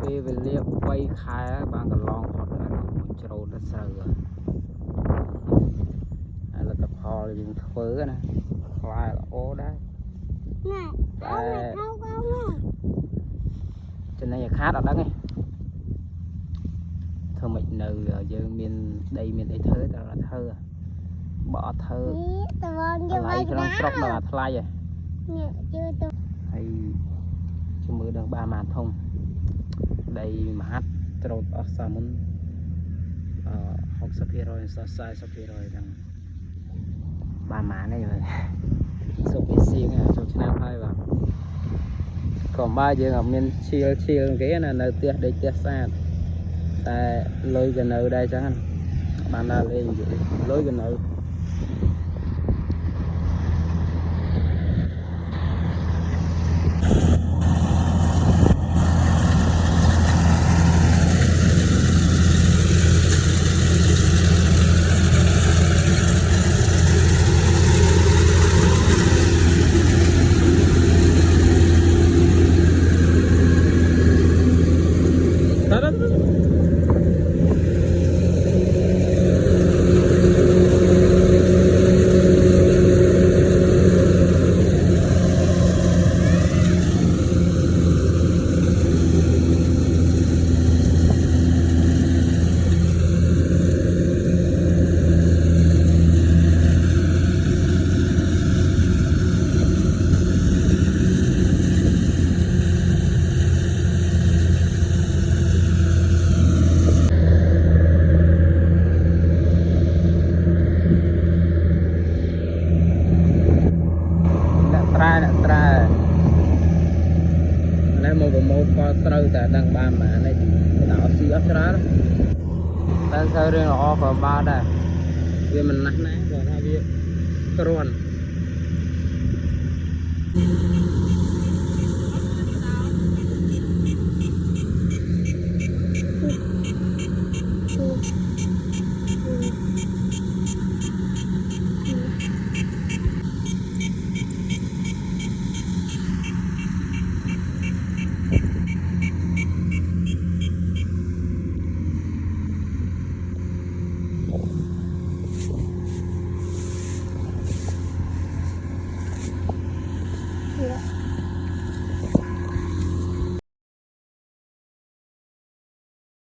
ពេលវេលា3 ខែបានកន្លងផុតហើយច្រូតដល់ស្រូវហើយលទ្ធផលយើងធ្វើណាផ្លែល្អដែរតែចំណេញខាតអត់ដឹងទេធ្វើមិននៅយើងមានដីមានអីធ្វើតែអត់ធ្វើបើអត់ធ្វើថ្លៃក្នុងស្រុកនៅអាថ្លៃហ៎ហើយជំរឿដឹងបានបានធំដីមហាត់ត្រូតអស់សាមុន60% 40% ហ្នឹងបានម៉ានទេមើលសុខវាសៀងចូលឆ្នាំហើយបាទក៏បើយើងអត់មានឈៀលគេណានៅផ្ទះដេកផ្ទះស្អាតតែលុយក៏នៅដែរចឹងបានដើរលេងនិយាយលុយក៏នៅមកប្រមូលផលស្រូវតែដឹងបានប៉ុន្មាននេះតែអត់ស៊ីអត់ច្រើនតែស្រូវរឿងល្អក៏បានដែរវាមិនណាស់ណាគាត់ថាវាគ្រាន់